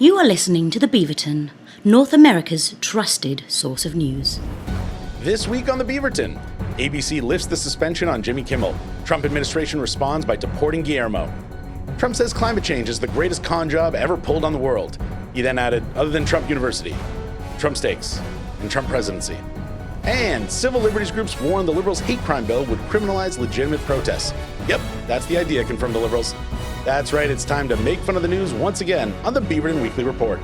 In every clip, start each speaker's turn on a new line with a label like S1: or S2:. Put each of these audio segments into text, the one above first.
S1: You are listening to the Beaverton, North America's trusted source of news.
S2: This week on the Beaverton, ABC lifts the suspension on Jimmy Kimmel. Trump administration responds by deporting Guillermo. Trump says climate change is the greatest con job ever pulled on the world. He then added, other than Trump University, Trump Steaks, and Trump presidency. And civil liberties groups warn the Liberals' hate crime bill would criminalize legitimate protests. Yep, that's the idea, confirmed the Liberals. That's right, it's time to make fun of the news once again on the Beaverton Weekly Report.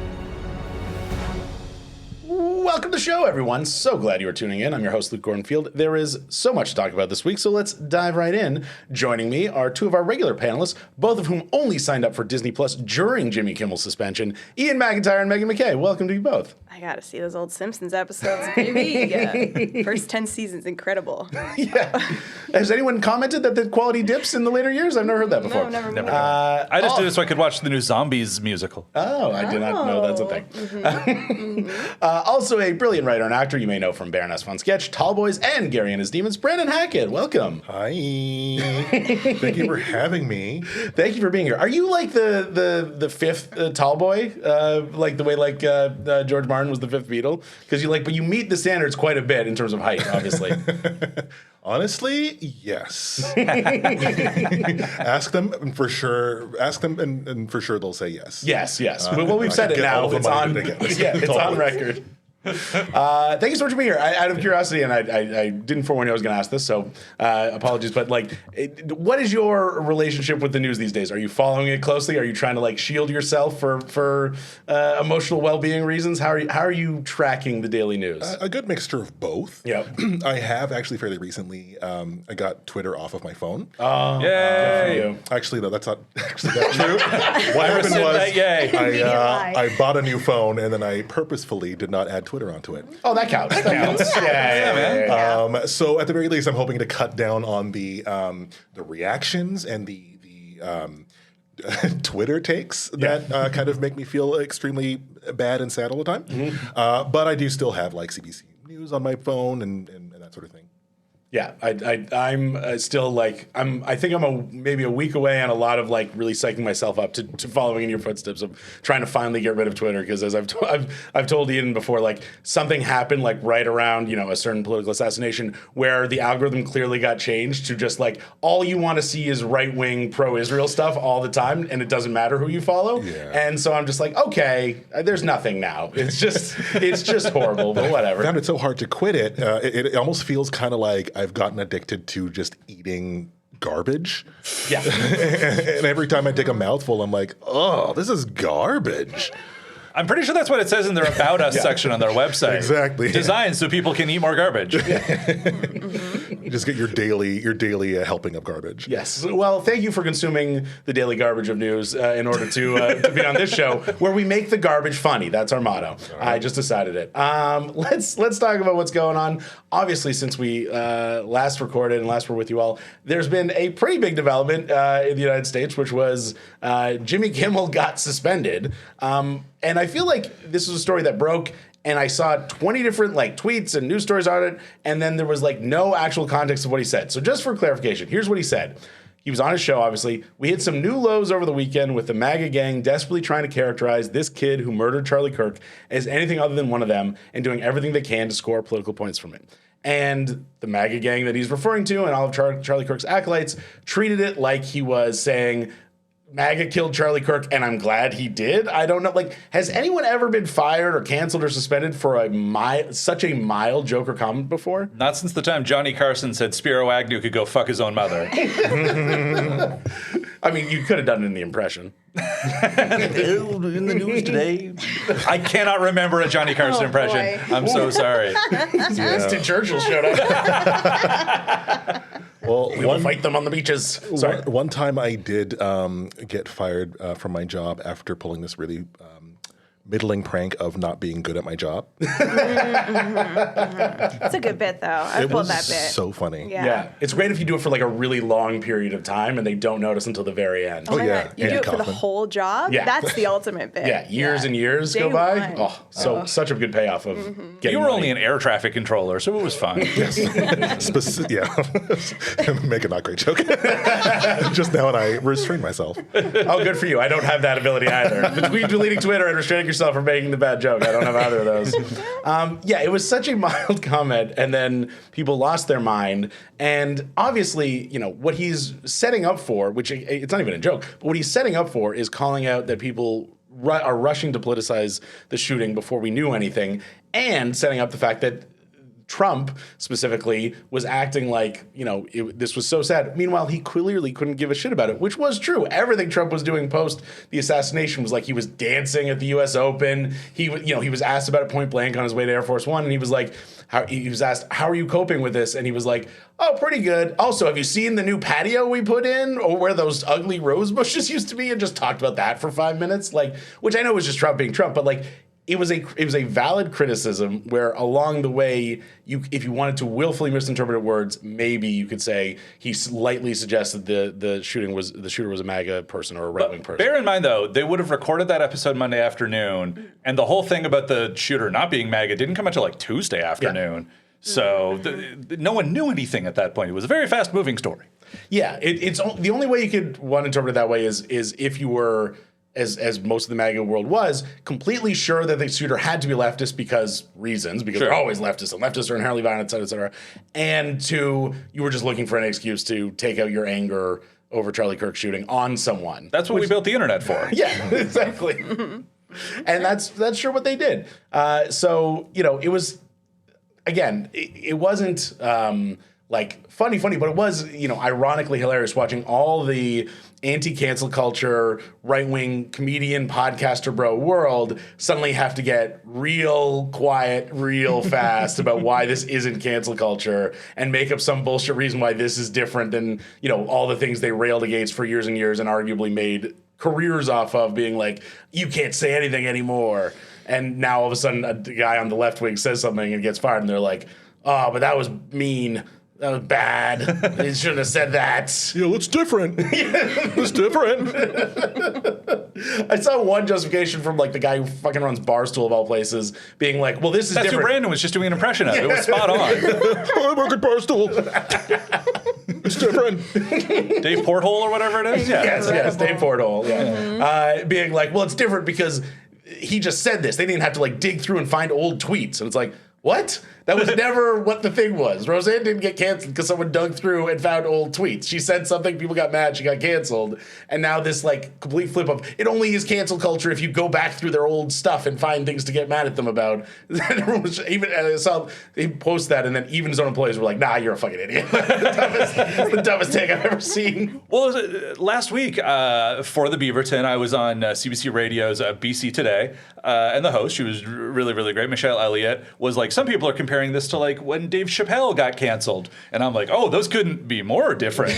S2: Welcome to the show, everyone. So glad you are tuning in. I'm your host, Luke Gordonfield. There is so much to talk about this week, so let's dive right in. Joining me are two of our regular panelists, both of whom only signed up for Disney Plus during Jimmy Kimmel's suspension, Ian MacIntyre and Megan MacKay. Welcome to you both.
S3: I gotta see those old Simpsons episodes, baby. Yeah. First 10 seasons, incredible.
S2: Yeah. Has anyone commented that the quality dips in the later years? I've never heard that before.
S3: No, never.
S4: I just did it so I could watch the new Zombies musical.
S2: Oh, I did not know that's a thing.
S3: Mm-hmm.
S2: Also a brilliant writer and actor you may know from Baroness Von Sketch, Tall Boys, and Gary and His Demons, Brandon Hackett. Welcome.
S5: Hi. Thank you for having me.
S2: Thank you for being here. Are you like the fifth Tall Boy? Like the way George Martin was the fifth Beatle? Because you meet the standards quite a bit in terms of height, obviously.
S5: Honestly, yes. Ask them and for sure. Ask them and for sure they'll say yes.
S2: Yes. Well, we've said it now. It's on. It's on record. Thank you so much for being here. Out of curiosity, and I didn't forewarn you I was going to ask this, so apologies. But what is your relationship with the news these days? Are you following it closely? Are you trying to shield yourself for emotional well-being reasons? How are you tracking the daily news?
S5: A good mixture of both.
S2: Yeah.
S5: I have actually fairly recently. I got Twitter off of my phone.
S2: Oh,
S4: yay!
S2: Good for you.
S5: Actually, no, that's not actually that true. What happened was
S4: yay.
S5: I bought a new phone and then I purposefully did not add Twitter onto it.
S2: Oh, that counts. That counts. Yeah.
S5: So at the very least, I'm hoping to cut down on the reactions and the Twitter takes that kind of make me feel extremely bad and sad all the time. Mm-hmm. But I do still have CBC News on my phone and that sort of thing.
S2: Yeah, I'm still I think I'm maybe a week away on a lot of really psyching myself up to following in your footsteps of trying to finally get rid of Twitter, because as I've told Ian before, something happened right around a certain political assassination where the algorithm clearly got changed to just all you want to see is right-wing pro-Israel stuff all the time, and it doesn't matter who you follow. Yeah. And so I'm just okay, there's nothing now. It's just horrible, but whatever.
S5: I found it so hard to quit it. It almost feels kind of like I've gotten addicted to just eating garbage.
S2: Yeah.
S5: And every time I take a mouthful, I'm like, oh, this is garbage.
S4: I'm pretty sure that's what it says in their About Us section on their website.
S5: Exactly.
S4: Designed so people can eat more garbage.
S5: You just get your daily helping of garbage.
S2: Yes. Well, thank you for consuming the daily garbage of news in order to be on this show, where we make the garbage funny. That's our motto. Right. I just decided it. Let's talk about what's going on. Obviously, since we last recorded and last were with you all, there's been a pretty big development in the United States, which was Jimmy Kimmel got suspended. And I feel like this was a story that broke, and I saw 20 different tweets and news stories on it, and then there was no actual context of what he said. So just for clarification, here's what he said. He was on his show, obviously. We hit some new lows over the weekend with the MAGA gang desperately trying to characterize this kid who murdered Charlie Kirk as anything other than one of them and doing everything they can to score political points from it. And the MAGA gang that he's referring to and all of Charlie Kirk's acolytes treated it like he was saying, MAGA killed Charlie Kirk, and I'm glad he did. I don't know. Has anyone ever been fired or canceled or suspended for such a mild joke or comment before?
S4: Not since the time Johnny Carson said Spiro Agnew could go fuck his own mother.
S2: I mean, you could have done it in the impression.
S4: In the news today. I cannot remember a Johnny Carson impression.
S3: Boy.
S4: I'm so sorry.
S2: Winston Churchill showed up.
S5: Well,
S2: we will fight them on the beaches. Sorry.
S5: One time I did get fired from my job after pulling this really middling prank of not being good at my job.
S3: It's a good bit, though. I
S5: It
S3: pulled
S5: was
S3: that bit.
S5: so funny.
S3: Yeah.
S2: It's great if you do it for like a really long period of time and they don't notice until the very end.
S3: Oh my
S5: yeah,
S3: God. You
S5: Andy
S3: do it for the
S5: Kaufman.
S3: whole job?
S2: Yeah.
S3: That's the ultimate bit.
S2: Yeah, years and years
S3: Day
S2: go by.
S3: one.
S2: Oh, so such a good payoff of getting
S4: You were
S2: money.
S4: only an air traffic controller, so it was fun.
S5: Make a not great joke. Just now, and I restrained myself.
S2: Oh, good for you. I don't have that ability either. Between deleting Twitter and restraining yourself from making the bad joke, I don't have either of those. It was such a mild comment, and then people lost their mind. And obviously, what he's setting up for, which it's not even a joke, but what he's setting up for is calling out that people are rushing to politicize the shooting before we knew anything, and setting up the fact that Trump specifically was acting like, this was so sad. Meanwhile, he clearly couldn't give a shit about it, which was true. Everything Trump was doing post the assassination was like he was dancing at the U.S. Open. He was asked about it point blank on his way to Air Force One, and he was like, he was asked, "How are you coping with this?" And he was like, "Oh, pretty good. Also, have you seen the new patio we put in, or where those ugly rose bushes used to be?" And just talked about that for 5 minutes, which I know was just Trump being Trump, but it was a valid criticism where along the way, if you wanted to willfully misinterpret words, maybe you could say he slightly suggested the shooter was a MAGA person or a right-wing person.
S4: Bear in mind, though, they would have recorded that episode Monday afternoon, and the whole thing about the shooter not being MAGA didn't come until Tuesday afternoon. Yeah. So no one knew anything at that point. It was a very fast-moving story.
S2: Yeah, it's the only way you could want to interpret it that way is if you were, as most of the MAGA world was, completely sure that the shooter had to be leftist because they're always leftists, and leftists are inherently violent, et cetera, and you were just looking for an excuse to take out your anger over Charlie Kirk shooting on someone.
S4: That's what we built the internet for.
S2: Yeah, exactly. And that's sure what they did. It was, again, it wasn't funny, but it was, ironically hilarious watching all the anti-cancel culture, right-wing comedian, podcaster bro world suddenly have to get real quiet, real fast about why this isn't cancel culture and make up some bullshit reason why this is different than, all the things they railed against for years and years and arguably made careers off of, being like, you can't say anything anymore. And now all of a sudden a guy on the left wing says something and gets fired, and they're like, oh, but that was mean. That was bad. He shouldn't have said that.
S5: It's different. It's different.
S2: I saw one justification from the guy who fucking runs Barstool of all places, being like, "Well, this is
S4: That's
S2: different."
S4: who Brandon was just doing an impression of. It was spot on.
S5: I work at Barstool. It's different.
S4: Dave Porthole or whatever it is. Yeah.
S2: Yes, Dave Porthole. Yeah, being like, "Well, it's different because he just said this. They didn't have to dig through and find old tweets." And it's like, what? That was never what the thing was. Roseanne didn't get canceled because someone dug through and found old tweets. She said something, people got mad, she got canceled. And now this complete flip of, it only is cancel culture if you go back through their old stuff and find things to get mad at them about. Even I saw he post that, and then even his own employees were like, nah, you're a fucking idiot. the dumbest take I've ever seen.
S4: Well, last week for the Beaverton, I was on CBC Radio's BC Today, and the host, she was really, really great, Michelle Elliott, was like, some people are comparing this to when Dave Chappelle got canceled. And I'm like, oh, those couldn't be more different.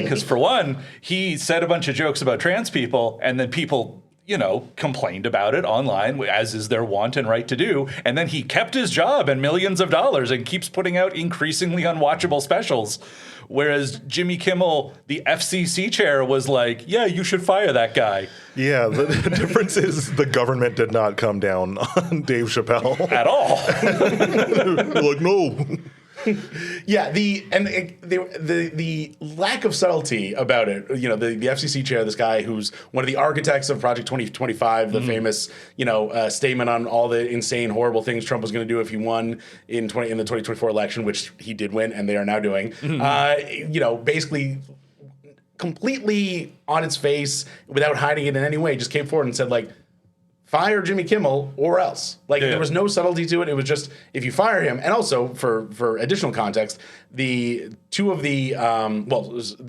S4: Because for one, he said a bunch of jokes about trans people, and then people, complained about it online, as is their want and right to do. And then he kept his job and millions of dollars and keeps putting out increasingly unwatchable specials. Whereas Jimmy Kimmel, the FCC chair, was like, yeah, you should fire that guy.
S5: Yeah, the difference is the government did not come down on Dave Chappelle.
S4: At all.
S5: They're like, no.
S2: Yeah, the lack of subtlety about it. The FCC chair, this guy who's one of the architects of Project 2025, the famous statement on all the insane, horrible things Trump was going to do if he won in the 2024 election, which he did win, and they are now doing. Basically completely on its face, without hiding it in any way, just came forward and said fire Jimmy Kimmel or else. There was no subtlety to it. It was just, if you fire him, and also for additional context, the two of the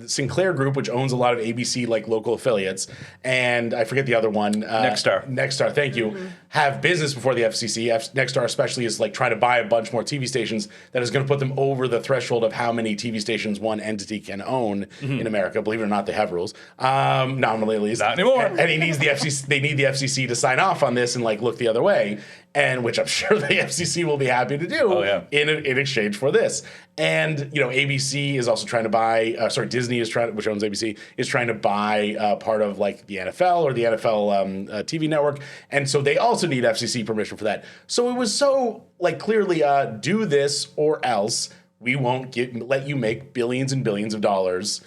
S2: Sinclair Group, which owns a lot of ABC local affiliates, and I forget the other one, Nexstar, thank you, have business before the FCC. Nexstar especially is trying to buy a bunch more TV stations that is going to put them over the threshold of how many TV stations one entity can own in America. Believe it or not, they have rules, nominally at least.
S4: Not anymore.
S2: And he needs the FCC. They need the FCC to sign off off on this and like look the other way, and which I'm sure the FCC will be happy to do in exchange for this. And ABC is also trying to buy. Disney is which owns ABC, is trying to buy part of like the NFL or the NFL TV network, and so they also need FCC permission for that. So it was so like clearly do this or else we won't let you make billions and billions of dollars.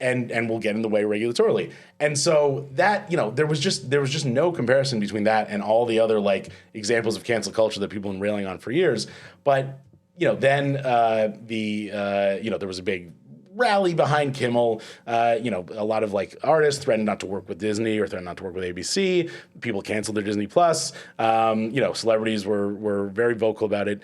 S2: And we'll get in the way regulatorily. And so that, there was just no comparison between that and all the other like examples of cancel culture that people have been railing on for years. But, then there was a big rally behind Kimmel. A lot of like artists threatened not to work with Disney or threatened not to work with ABC. People canceled their Disney Plus. Celebrities were very vocal about it.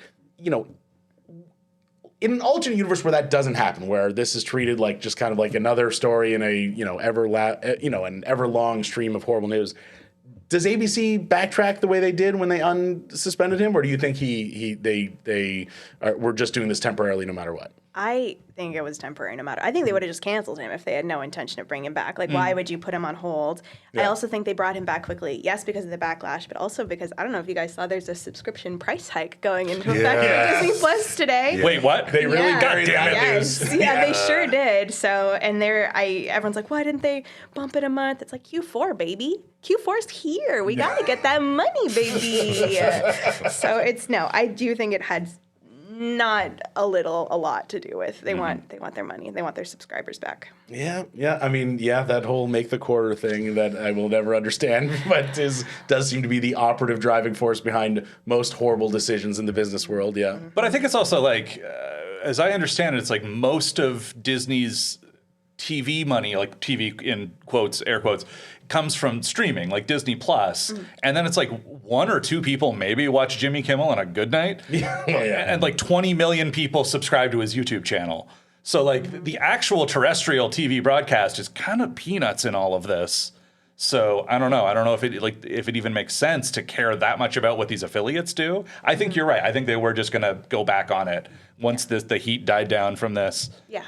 S2: In an alternate universe where that doesn't happen, where this is treated like just kind of like another story in a an ever long stream of horrible news, does ABC backtrack the way they did when they unsuspended him, or do you think they were just doing this temporarily no matter what?
S3: I think it was temporary no matter. I think they would have just canceled him if they had no intention of bringing him back. Like, why would you put him on hold? Yeah. I also think they brought him back quickly. Yes, because of the backlash, but also because, I don't know if you guys saw, there's a subscription price hike going into effect for Disney Plus today.
S4: Yeah. Wait, what?
S2: They really buried that news.
S3: Yeah, they sure did. So, and everyone's like, why didn't they bump it a month? It's like Q4, baby. Q4's here. We got to get that money, baby. So I do think it had not a lot to do with they want their money, they want their subscribers back.
S2: I mean, that whole make the quarter thing that I will never understand, but does seem to be the operative driving force behind most horrible decisions in the business world.
S4: But I think it's also like as I understand it, it's like most of Disney's TV money, like TV in quotes, air quotes, comes from streaming, like Disney Plus, and then it's like one or two people maybe watch Jimmy Kimmel on a good night, and like 20 million people subscribe to his YouTube channel. So like the actual terrestrial TV broadcast is kind of peanuts in all of this. So I don't know. I don't know if it even makes sense to care that much about what these affiliates do. I think you're right. I think they were just going to go back on it once the heat died down from this.
S3: Yeah.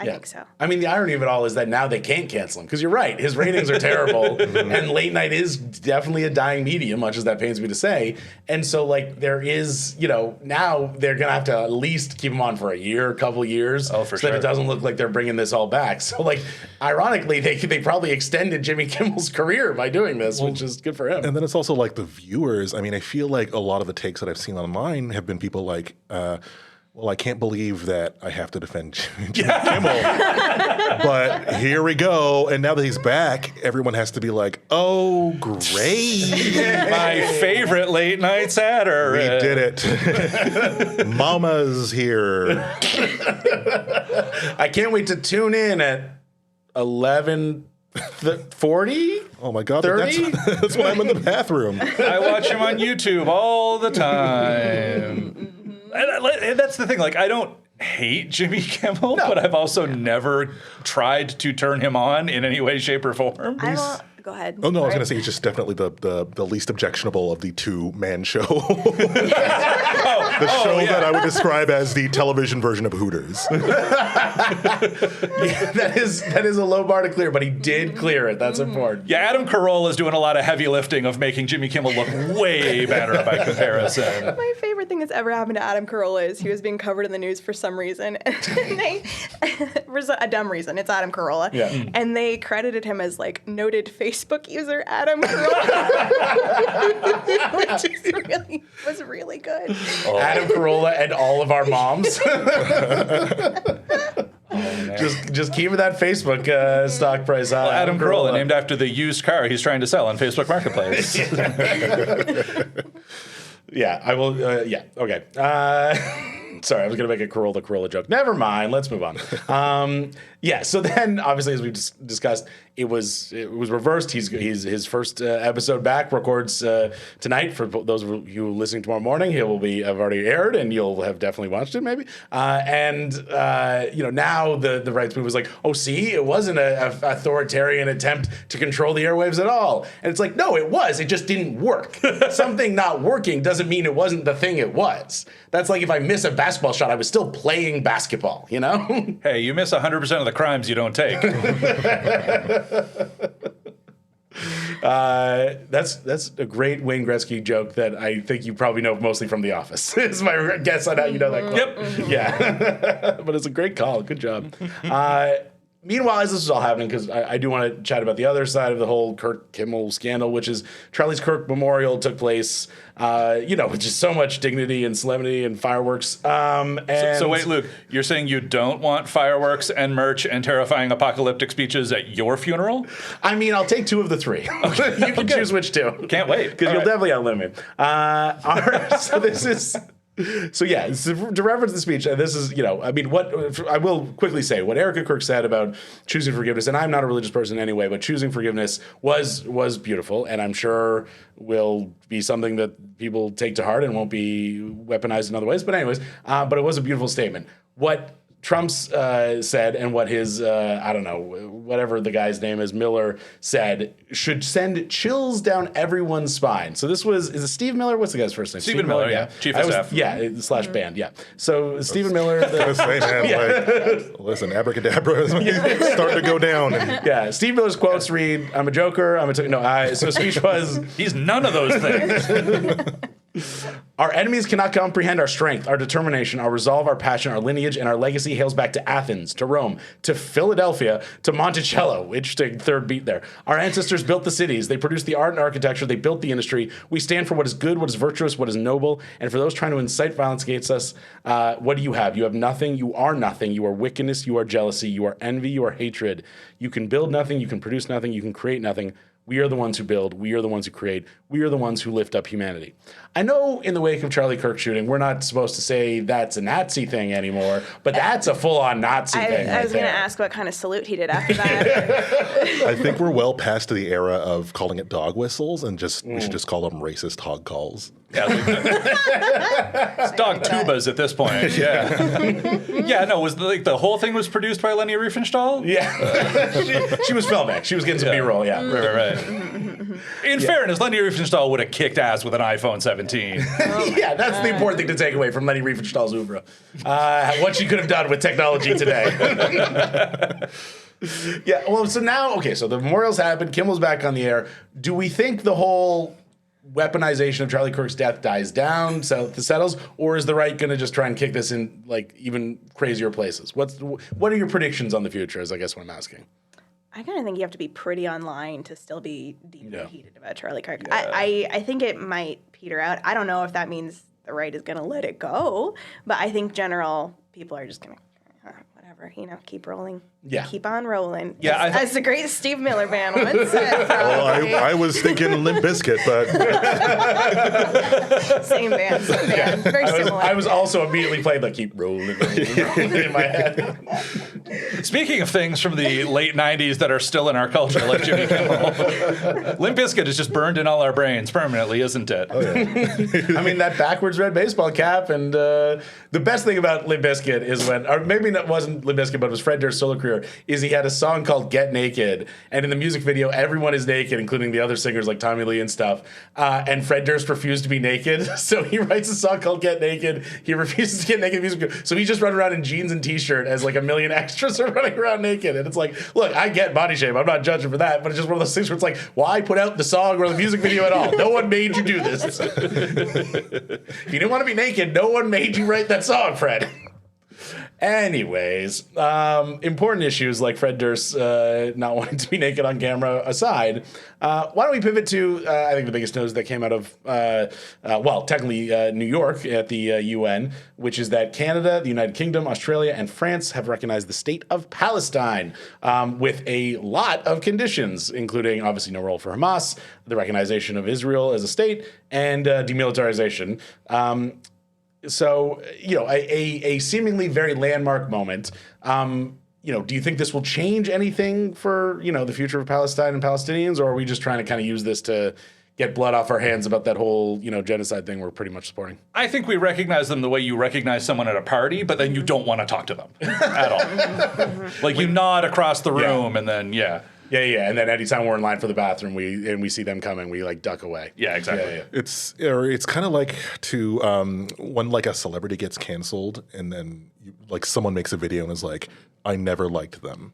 S3: I think so.
S2: I mean, the irony of it all is that now they can't cancel him because you're right. His ratings are terrible, and late night is definitely a dying medium, much as that pains me to say. And so, like, there is, now they're gonna have to at least keep him on for a couple years, so that it doesn't look like they're bringing this all back. So, like, ironically, they probably extended Jimmy Kimmel's career by doing this, which is good for him.
S5: And then it's also like the viewers. I mean, I feel like a lot of the takes that I've seen online have been people like. Well, I can't believe that I have to defend Jimmy Kimmel. But here we go. And now that he's back, everyone has to be like, oh, great.
S4: My favorite late night satyr.
S5: We did it. Mama's here.
S2: I can't wait to tune in at 11:40.
S5: Oh, my God.
S2: 30?
S5: That's when I'm in the bathroom.
S4: I watch him on YouTube all the time. And that's the thing. Like, I don't hate Jimmy Kimmel, but I've also never tried to turn him on in any way, shape, or form.
S3: Go ahead.
S5: Oh, no, I was going to say he's just definitely the least objectionable of the two-man show. The show that I would describe as the television version of Hooters.
S2: That is a low bar to clear, but he did clear it. That's important.
S4: Yeah, Adam Carolla is doing a lot of heavy lifting of making Jimmy Kimmel look way better by comparison.
S3: My favorite thing that's ever happened to Adam Carolla is he was being covered in the news for some reason. And for a dumb reason. It's Adam Carolla. Yeah. And they credited him as, like, noted Facebook user Adam Carolla, which was really good.
S2: Adam Carolla and all of our moms. Just keep that Facebook stock price high.
S4: Well, Adam Carolla, named after the used car he's trying to sell on Facebook Marketplace.
S2: Yeah, I will. Okay. Sorry, I was going to make a Corolla joke. Never mind. Let's move on. So then, obviously, as we discussed, it was reversed. His first episode back records tonight. For those of you listening tomorrow morning, it will have already aired, and you'll have definitely watched it, maybe. Now the rights move was like, oh, see, it wasn't an authoritarian attempt to control the airwaves at all. And it's like, no, it was. It just didn't work. Something not working doesn't mean it wasn't the thing it was. That's like if I miss a basketball shot, I was still playing basketball, you know?
S4: Hey, you miss 100% of the crimes you don't take.
S2: That's a great Wayne Gretzky joke that I think you probably know mostly from The Office. Is my guess on how you know that quote.
S4: Yep.
S2: Yeah. But it's a great call. Good job. Meanwhile, as this is all happening, because I do want to chat about the other side of the whole Kirk Kimmel scandal, which is Charlie's Kirk Memorial took place, with just so much dignity and solemnity and fireworks.
S4: So wait, Luke, you're saying you don't want fireworks and merch and terrifying apocalyptic speeches at your funeral?
S2: I mean, I'll take 2 of the 3. You can choose which 2.
S4: Can't wait.
S2: Because you'll definitely outlive me. So this is... So yeah, to reference the speech, and this is, what I will quickly say, what Erica Kirk said about choosing forgiveness, and I'm not a religious person anyway, but choosing forgiveness was beautiful, and I'm sure will be something that people take to heart and won't be weaponized in other ways. But anyways, but it was a beautiful statement. What Trump's said and what his, whatever the guy's name is, Miller, said should send chills down everyone's spine. So this is it Steve Miller? What's the guy's first name?
S4: Stephen Miller, yeah. Chief of staff.
S2: Yeah, slash band, yeah. So Stephen Miller.
S5: Listen, abracadabra is starting to go down.
S2: Yeah, Steve Miller's quotes read, I'm a joker, so speech was...
S4: He's none of those things.
S2: Our enemies cannot comprehend our strength, our determination, our resolve, our passion, our lineage, and our legacy hails back to Athens, to Rome, to Philadelphia, to Monticello. Interesting third beat there. Our ancestors built the cities. They produced the art and architecture. They built the industry. We stand for what is good, what is virtuous, what is noble. And for those trying to incite violence against us, what do you have? You have nothing. You are nothing. You are wickedness. You are jealousy. You are envy. You are hatred. You can build nothing. You can produce nothing. You can create nothing. We are the ones who build. We are the ones who create. We are the ones who lift up humanity. I know in the wake of Charlie Kirk shooting, we're not supposed to say that's a Nazi thing anymore, but that's a full-on Nazi thing.
S3: I was going to ask what kind of salute he did after that.
S5: I think we're well past the era of calling it dog whistles, and we should just call them racist hog calls.
S4: Yeah, it's dog tubas at this point. Yeah. Was the whole thing was produced by Leni Riefenstahl?
S2: Yeah. She was filming. She was getting some B-roll, yeah.
S4: Right. In fairness, Leni Riefenstahl would have kicked ass with an iPhone 17.
S2: Yeah, that's the important thing to take away from Leni Riefenstahl's oeuvre. What she could have done with technology today. Yeah, well, so now, so the memorial's happened. Kimmel's back on the air. Do we think the whole weaponization of Charlie Kirk's death dies down, settles, or is the right going to just try and kick this in even crazier places? What are your predictions on the future? Is I guess what I'm asking.
S3: I kind of think you have to be pretty online to still be deeply heated about Charlie Kirk.
S2: Yeah.
S3: I think it might peter out. I don't know if that means the right is going to let it go, but I think general people are just going to keep rolling.
S2: Yeah.
S3: Keep on rolling.
S4: Yeah,
S3: as the great Steve Miller band once said.
S5: Well, I was thinking Limp Bizkit, but
S3: Same band. Very similar.
S2: I was also immediately playing keep rolling in my head.
S4: Speaking of things from the late 90s that are still in our culture, like Jimmy Kimmel, Limp Bizkit is just burned in all our brains permanently, isn't it?
S5: oh, yeah.
S2: I mean, that backwards red baseball cap, and the best thing about Limp Bizkit is or maybe it wasn't Limp Bizkit, but it was Fred Durst's solo career, is he had a song called Get Naked, and in the music video, everyone is naked, including the other singers like Tommy Lee and stuff, and Fred Durst refused to be naked, so he writes a song called Get Naked. He refuses to get naked in the music video, so he just runs around in jeans and t-shirt as a million extras are running around naked, and it's look, I get body shame, I'm not judging for that, but it's just one of those things where it's why put out the song or the music video at all? No one made you do this. If you didn't want to be naked, no one made you write that song, Fred. Anyways, important issues like Fred Durst not wanting to be naked on camera aside, why don't we pivot to, I think the biggest news that came out of, technically New York at the UN, which is that Canada, the United Kingdom, Australia, and France have recognized the State of Palestine with a lot of conditions, including obviously no role for Hamas, the recognition of Israel as a state, and demilitarization. So, a seemingly very landmark moment. Do you think this will change anything for, the future of Palestine and Palestinians, or are we just trying to kind of use this to get blood off our hands about that whole, genocide thing we're pretty much supporting?
S4: I think we recognize them the way you recognize someone at a party, but then you don't want to talk to them at all. You nod across the room and then, Yeah,
S2: and then anytime we're in line for the bathroom, we see them coming, we duck away.
S4: Yeah, exactly.
S2: Yeah.
S5: It's kind of like when a celebrity gets canceled and then someone makes a video and is like, I never liked them.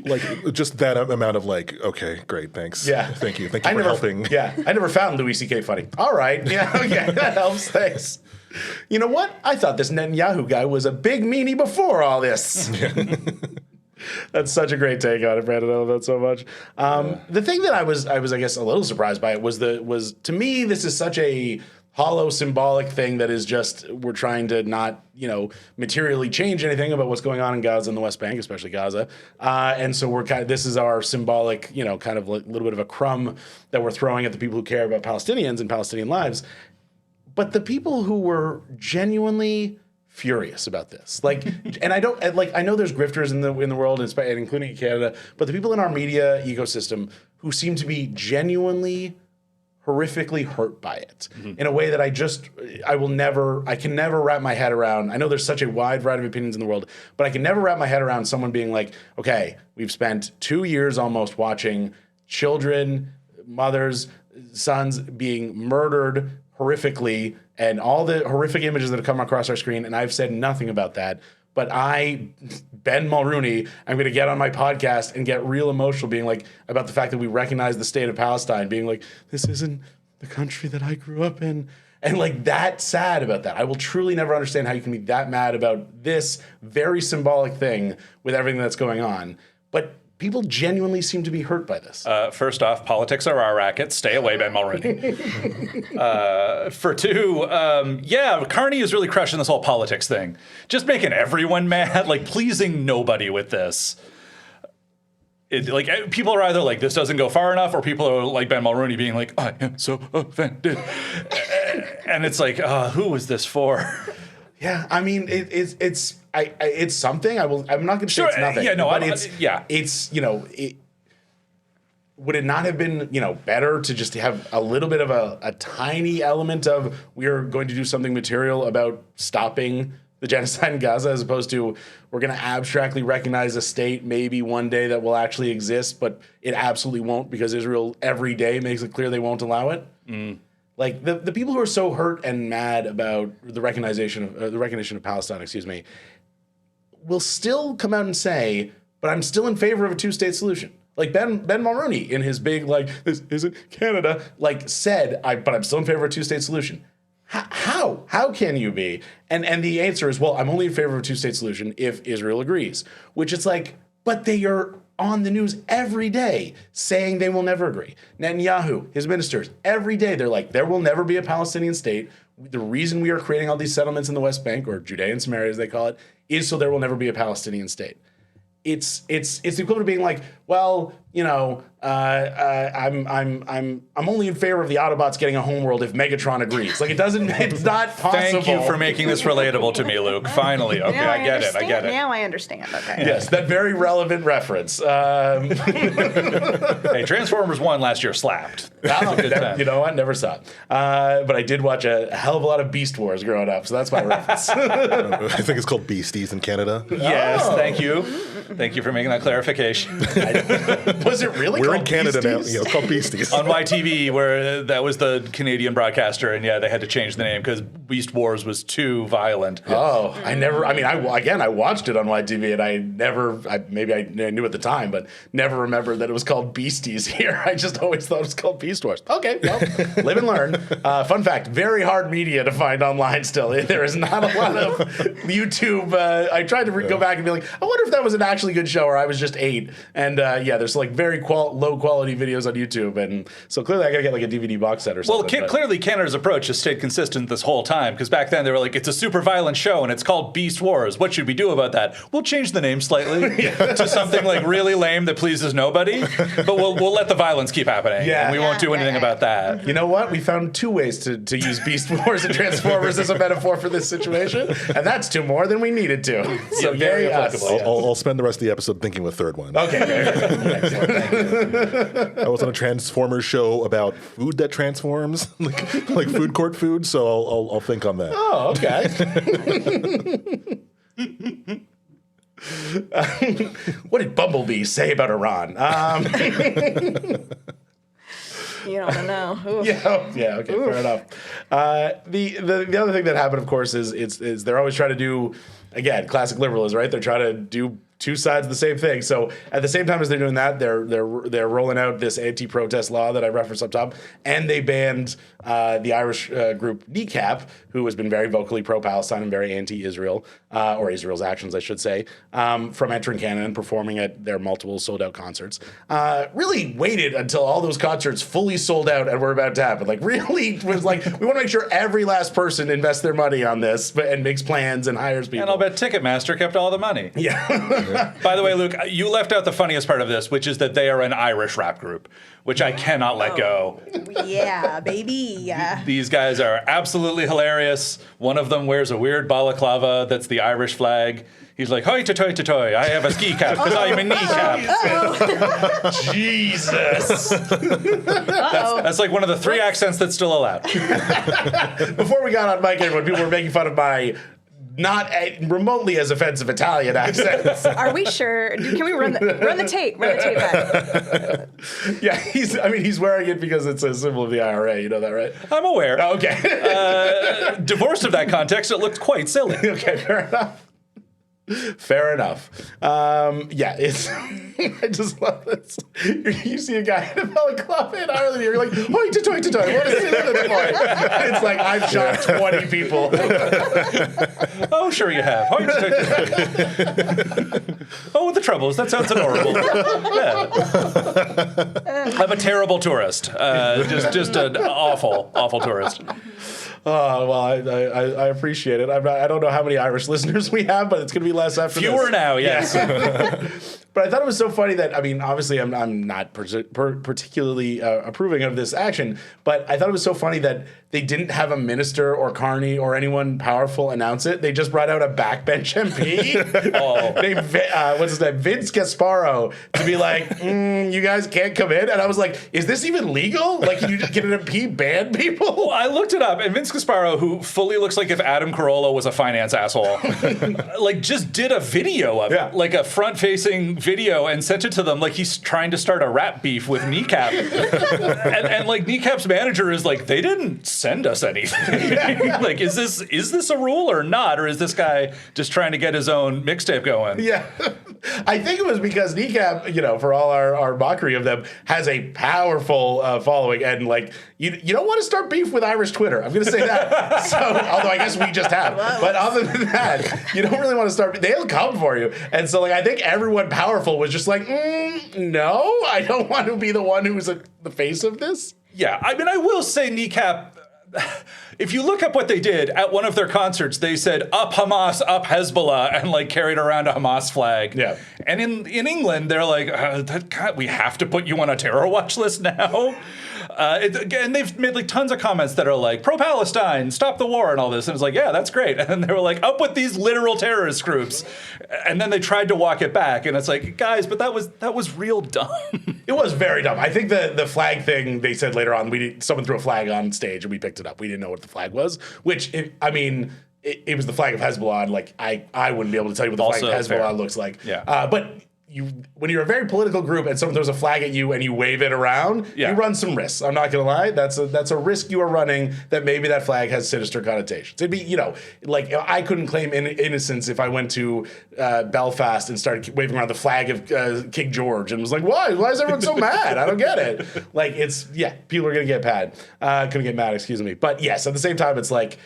S5: Like just that amount of like, okay, great, thanks.
S2: Yeah.
S5: Thank you for helping.
S2: Yeah, I never found Louis C.K. funny. All right. Yeah, okay, that helps. Thanks. You know what? I thought this Netanyahu guy was a big meanie before all this. That's such a great take on it, Brandon. I love that so much. The thing that I was, I guess, a little surprised by it was to me, this is such a hollow symbolic thing that is just, we're trying to not, materially change anything about what's going on in Gaza and the West Bank, especially Gaza. And so this is our symbolic, kind of like little bit of a crumb that we're throwing at the people who care about Palestinians and Palestinian lives. But the people who were genuinely furious about this, and I know there's grifters in the world, and including in Canada, but the people in our media ecosystem who seem to be genuinely horrifically hurt by it in a way that I can never wrap my head around. I know there's such a wide variety of opinions in the world, but I can never wrap my head around someone being like, okay, we've spent 2 years almost watching children, mothers, sons being murdered horrifically, and all the horrific images that have come across our screen, and I've said nothing about that. But Ben Mulrooney, I'm going to get on my podcast and get real emotional being like, about the fact that we recognize the state of Palestine, being like, this isn't the country that I grew up in. And like that sad about that. I will truly never understand how you can be that mad about this very symbolic thing with everything that's going on. But people genuinely seem to be hurt by this.
S4: First off, politics are our racket. Stay away, Ben Mulrooney. For two, Carney is really crushing this whole politics thing. Just making everyone mad, like pleasing nobody with this. People are either like, this doesn't go far enough, or people are like Ben Mulrooney being like, I am so offended. And it's like, who was this for?
S2: Yeah, I mean, it's something. I'm not going to say it's nothing.
S4: Yeah, no,
S2: but it's would it not have been better to just have a little bit of a tiny element of we're going to do something material about stopping the genocide in Gaza, as opposed to we're going to abstractly recognize a state maybe one day that will actually exist, but it absolutely won't because Israel every day makes it clear they won't allow it. Like the people who are so hurt and mad about the recognition of Palestine, will still come out and say, but I'm still in favor of a two-state solution. Like Ben Mulrooney in his big, this isn't Canada, said, but I'm still in favor of a two-state solution. How can you be? And the answer is, well, I'm only in favor of a two-state solution if Israel agrees. Which it's like, but they are on the news every day saying they will never agree. Netanyahu, his ministers, every day they're like, there will never be a Palestinian state. The reason we are creating all these settlements in the West Bank, or Judea and Samaria as they call it, is so there will never be a Palestinian state. It's the equivalent of being like, well, I'm only in favor of the Autobots getting a homeworld if Megatron agrees. It's not possible.
S4: Thank you for making this relatable to me, Luke. Finally, okay, I get it.
S3: Now I understand. Okay.
S2: Yes, that very relevant reference.
S4: Hey, Transformers 1 last year slapped.
S2: You know what? Never saw it. But I did watch a hell of a lot of Beast Wars growing up, so that's my reference.
S5: I think it's called Beasties in Canada.
S4: Yes, thank you. Thank you for making that clarification.
S2: Was it really?
S5: We're in Canada
S2: Beasties?
S5: now. It's called Beasties.
S4: On YTV, where that was the Canadian broadcaster, and they had to change the name because Beast Wars was too violent.
S2: Oh, I watched it on YTV, and I knew at the time, but never remembered that it was called Beasties here. I just always thought it was called Beast Wars. Okay, well, live and learn. Fun fact, very hard media to find online still. There is not a lot of YouTube. I tried to go back and be like, I wonder if that was an actually good show or I was just 8. And there's very low quality videos on YouTube, and so clearly I gotta get a DVD box set or something.
S4: Well, clearly Canada's approach has stayed consistent this whole time, because back then they were like, it's a super violent show and it's called Beast Wars. What should we do about that? We'll change the name slightly to something really lame that pleases nobody, but we'll let the violence keep happening.
S2: Yeah.
S4: And we won't do anything about that.
S2: You know what? We found 2 ways to use Beast Wars and Transformers as a metaphor for this situation, and that's 2 more than we needed to. So
S4: very applicable.
S5: I'll spend the rest of the episode thinking of a third one.
S2: Okay. Excellent. Thank you.
S5: I was on a Transformers show about food that transforms, like food court food, so I'll think on that.
S2: Oh, okay. What did Bumblebee say about Iran?
S3: You don't know. Oof.
S2: Yeah. Okay. Fair enough. The other thing that happened, of course, is they're always trying to do, again, classic liberalism, right? They're trying to do two sides of the same thing. So at the same time as they're doing that, they're rolling out this anti-protest law that I referenced up top, and they banned the Irish group Kneecap, who has been very vocally pro-Palestine and very anti-Israel, or Israel's actions, I should say, from entering Canada and performing at their multiple sold-out concerts. Really waited until all those concerts fully sold out and were about to happen. Like, really was like, we want to make sure every last person invests their money on this and makes plans and hires people.
S4: And I'll bet Ticketmaster kept all the money.
S2: Yeah.
S4: By the way, Luke, you left out the funniest part of this, which is that they are an Irish rap group, which I cannot let go.
S3: Yeah, baby.
S4: These guys are absolutely hilarious. One of them wears a weird balaclava that's the Irish flag. He's like, hoi to toy to toy, I have a ski cap because I'm a kneecap.
S2: Jesus.
S4: That's like one of the three accents that's still allowed.
S2: Before we got on mic, when people were making fun of my not remotely as offensive Italian accents.
S3: Are we sure? Can we run the tape? Run the tape back.
S2: Yeah, he's wearing it because it's a symbol of the IRA. You know that, right?
S4: I'm aware.
S2: Oh, okay.
S4: Divorced of that context, it looked quite silly.
S2: Okay, fair enough. Fair enough. Yeah, it's. I just love this. You see a guy in a balaclava in Ireland, you're like, hoi to toy to toy. What is it for? It's like, I've shot 20 people.
S4: Oh, sure you have. Hoi to toy to toy. Oh, the troubles. That sounds adorable. Yeah. I'm a terrible tourist. Just an awful tourist.
S2: Oh, well, I appreciate it. I don't know how many Irish listeners we have, but it's going to be less after
S4: Fewer
S2: this.
S4: now, yes.
S2: But I thought it was so funny that, I mean, obviously I'm not particularly approving of this action, but I thought it was so funny that they didn't have a minister or Carney or anyone powerful announce it. They just brought out a backbench MP named, what's his name, Vince Gasparo, to be like, you guys can't come in. And I was like, is this even legal? Like, can an MP ban people?
S4: Well, I looked it up, and Vince Gasparo, who fully looks like if Adam Carolla was a finance asshole, like just did a video of it, like a front-facing video, and sent it to them like he's trying to start a rap beef with Kneecap. and like Kneecap's manager is like, they didn't send us anything. Like, is this a rule or not? Or is this guy just trying to get his own mixtape going?
S2: Yeah. I think it was because Kneecap, for all our mockery of them, has a powerful following, and like you don't want to start beef with Irish Twitter. I'm going to say that. So, although I guess we just have, but other than that, you don't really want to start. They'll come for you, and so like I think everyone powerful was just like, no, I don't want to be the one who's the face of this.
S4: Yeah, I mean, I will say Kneecap. If you look up what they did at one of their concerts, they said "Up Hamas, up Hezbollah," and like carried around a Hamas flag.
S2: Yeah.
S4: And in England, they're like, we have to put you on a terror watch list now. And they've made like tons of comments that are like pro-Palestine, stop the war, and all this. And it's like, yeah, that's great. And they were like, up with these literal terrorist groups. And then they tried to walk it back, and it's like, guys, but that was real dumb.
S2: It was very dumb. I think the flag thing, they said later on, someone threw a flag on stage and we picked it up. We didn't know what the flag was, which, it was the flag of Hezbollah. And like, I wouldn't be able to tell you what the flag of Hezbollah looks like.
S4: Yeah.
S2: But when you're a very political group and someone throws a flag at you and you wave it around, you run some risks. I'm not going to lie. That's a risk you are running, that maybe that flag has sinister connotations. It'd be, like I couldn't claim innocence if I went to Belfast and started waving around the flag of King George and was like, why? Why is everyone so mad? I don't get it. Like, people are going to get mad, excuse me. But yes, at the same time, it's like,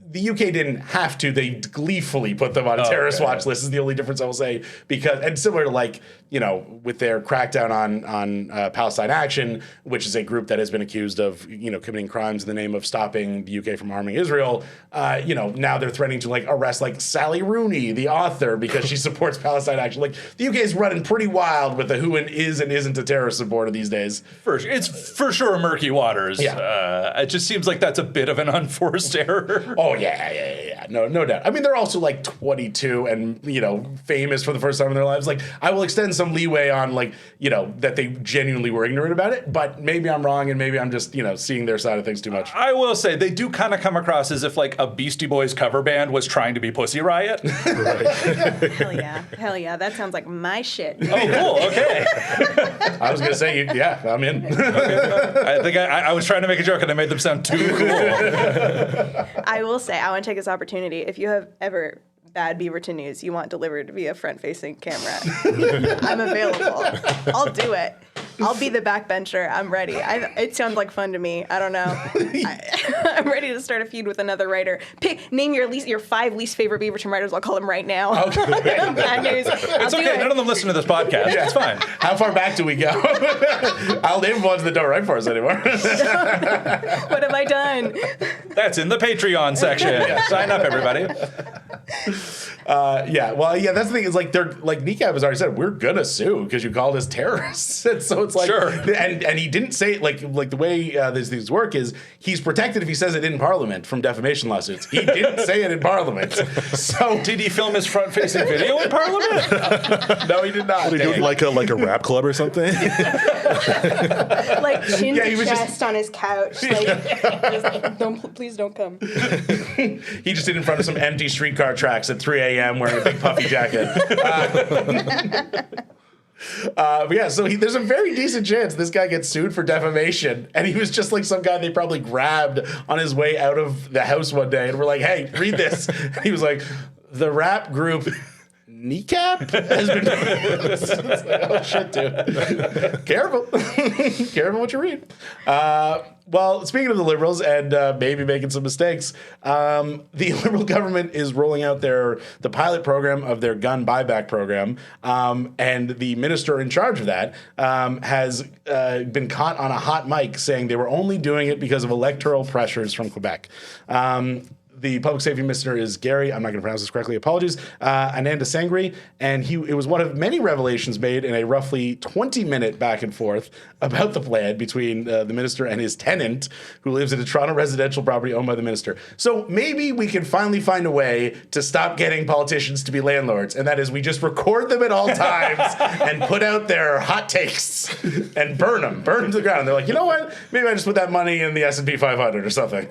S2: the UK didn't have to. They gleefully put them on a terrorist watch list is the only difference I will say. And similar to like, with their crackdown on Palestine Action, which is a group that has been accused of, committing crimes in the name of stopping the UK from harming Israel, now they're threatening to like arrest like Sally Rooney, the author, because she supports Palestine Action. Like the UK is running pretty wild with the who is and isn't a terrorist supporter these days.
S4: It's for sure murky waters.
S2: Yeah.
S4: It just seems like that's a bit of an unforced error.
S2: Oh, yeah. No doubt. I mean, they're also like 22 and, famous for the first time in their lives. Like, I will extend some leeway on like, that they genuinely were ignorant about it, but maybe I'm wrong and maybe I'm just, seeing their side of things too much.
S4: I will say they do kind of come across as if like a Beastie Boys cover band was trying to be Pussy Riot.
S3: Hell yeah. That sounds like my shit.
S4: Oh, cool. Okay.
S2: I was going to say, I'm in.
S4: Okay. I think I was trying to make a joke and I made them sound too cool.
S3: I will say, I want to take this opportunity. If you have ever bad Beaverton news you want delivered via front-facing camera, I'm available. I'll do it. I'll be the backbencher. I'm ready. It sounds like fun to me. I don't know. I'm ready to start a feud with another writer. Name your 5 least favorite Beaverton writers. I'll call them right now. Okay. Bad news.
S4: It's okay. None of them listen to this podcast. It's fine.
S2: How far back do we go? I'll name ones that don't write for us anymore.
S3: What have I done?
S4: That's in the Patreon section. Sign up, everybody.
S2: That's the thing. Is like they're like Kneecap has already said we're gonna sue because you called us terrorists. And so it's like,
S4: sure.
S2: And he didn't say it like the way these things work is he's protected if he says it in Parliament from defamation lawsuits. He didn't say it in Parliament. So
S4: did he film his front-facing video in Parliament?
S2: No, he did not.
S5: What, he do like a rap club or something?
S3: Like chin to chest on his couch. Like, please don't come.
S2: He just did in front of some empty streetcar tracks at 3 a.m. wearing a big puffy jacket. So there's a very decent chance this guy gets sued for defamation, and he was just like some guy they probably grabbed on his way out of the house one day, and we're like, "Hey, read this." And he was like, "The rap group Kneecap has been." It's like, oh shit, dude! Careful, careful what you read. Well, speaking of the Liberals and maybe making some mistakes, the Liberal government is rolling out the pilot program of their gun buyback program, and the minister in charge of that has been caught on a hot mic saying they were only doing it because of electoral pressures from Quebec. The public safety minister is Gary, I'm not going to pronounce this correctly, apologies, Ananda Sangri, and it was one of many revelations made in a roughly 20-minute back and forth about the plan between the minister and his tenant, who lives in a Toronto residential property owned by the minister. So maybe we can finally find a way to stop getting politicians to be landlords, and that is we just record them at all times and put out their hot takes and burn them to the ground. They're like, you know what? Maybe I just put that money in the S&P 500 or something.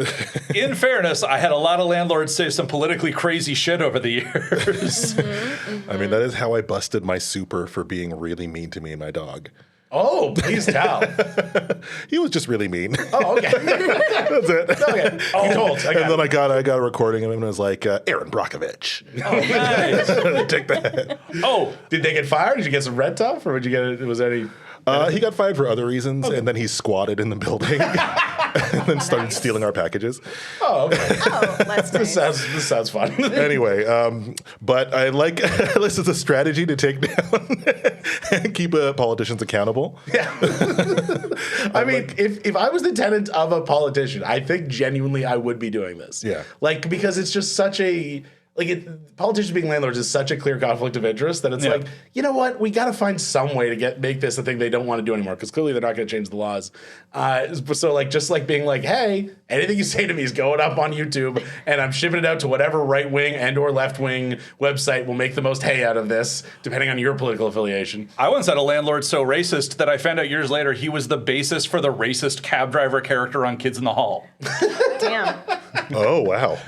S4: In fairness, I had a lot of landlords say some politically crazy shit over the years.
S5: I mean, that is how I busted my super for being really mean to me and my dog.
S2: Oh, please tell.
S5: He was just really mean.
S2: Oh, okay.
S5: That's it.
S2: Okay. You told.
S5: And then I got a recording of him and it was like, Aaron Brockovich.
S4: Oh, nice.
S5: Take that.
S2: Oh, did they get fired? Did you get some red stuff, or was there any?
S5: He got fired for other reasons, and then he squatted in the building and then started stealing our packages.
S2: Oh, okay.
S3: Oh, that's nice.
S2: This sounds fun.
S5: Anyway, but I like this is a strategy to take down and keep politicians accountable.
S2: Yeah. I mean, if I was the tenant of a politician, I think genuinely I would be doing this.
S5: Yeah.
S2: Like, because it's just such a... politicians being landlords is such a clear conflict of interest that it's like, you know what? We got to find some way to make this a thing they don't want to do anymore, because clearly they're not going to change the laws. So just being like, hey, anything you say to me is going up on YouTube, and I'm shipping it out to whatever right wing and or left wing website will make the most hay out of this, depending on your political affiliation.
S4: I once had a landlord so racist that I found out years later he was the basis for the racist cab driver character on Kids in the Hall.
S3: Damn.
S5: Oh, wow.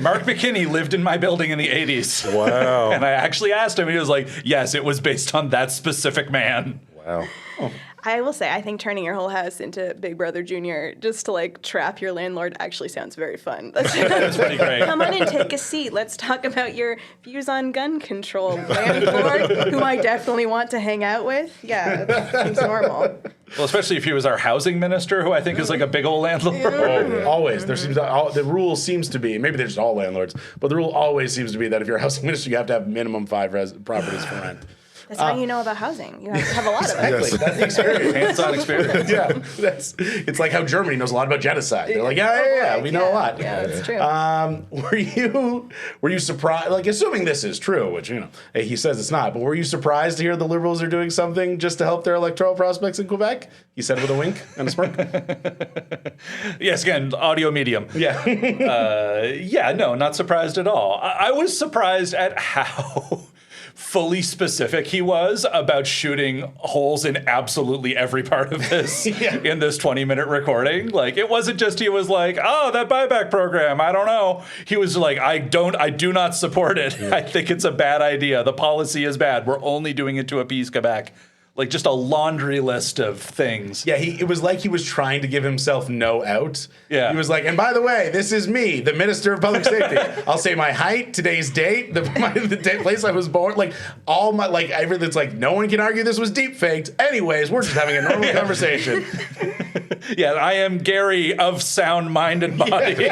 S4: Mark McKinney lived in my building in the 80s.
S5: Wow.
S4: And I actually asked him, and he was like, yes, it was based on that specific man.
S5: Wow.
S2: Oh.
S3: I will say, I think turning your whole house into Big Brother Jr. just to trap your landlord actually sounds very fun.
S4: That's pretty great.
S3: Come on and take a seat. Let's talk about your views on gun control, landlord, whom I definitely want to hang out with. Yeah, that seems normal.
S4: Well, especially if he was our housing minister, who I think is like a big old landlord.
S2: Oh, always. The rule seems to be, maybe they're just all landlords, but the rule always seems to be that if you're a housing minister, you have to have minimum 5 properties for rent.
S3: That's how you know about housing. You have to have a lot of it.
S2: Exactly. That's the experience.
S4: Hands-on experience.
S2: Yeah. It's like how Germany knows a lot about genocide. They're like, we know a lot.
S3: Yeah, that's true.
S2: Were you surprised, assuming this is true, which, he says it's not, but were you surprised to hear the Liberals are doing something just to help their electoral prospects in Quebec? He said with a wink and a smirk.
S4: Yes, again, audio medium.
S2: Yeah.
S4: No, not surprised at all. I was surprised at how fully specific he was about shooting holes in absolutely every part of this in this 20-minute recording. It wasn't just he was like, oh, that buyback program, I don't know. He was like, I do not support it. I think it's a bad idea. The policy is bad. We're only doing it to appease Quebec. like just a laundry list of things.
S2: Yeah, it was like he was trying to give himself no out.
S4: Yeah.
S2: He was like, and by the way, this is me, the Minister of Public Safety. I'll say my height, today's date, the place I was born, like all my, like everything's like, no one can argue this was deep faked. Anyways, we're just having a normal conversation.
S4: Yeah, I am Gary of sound mind and body,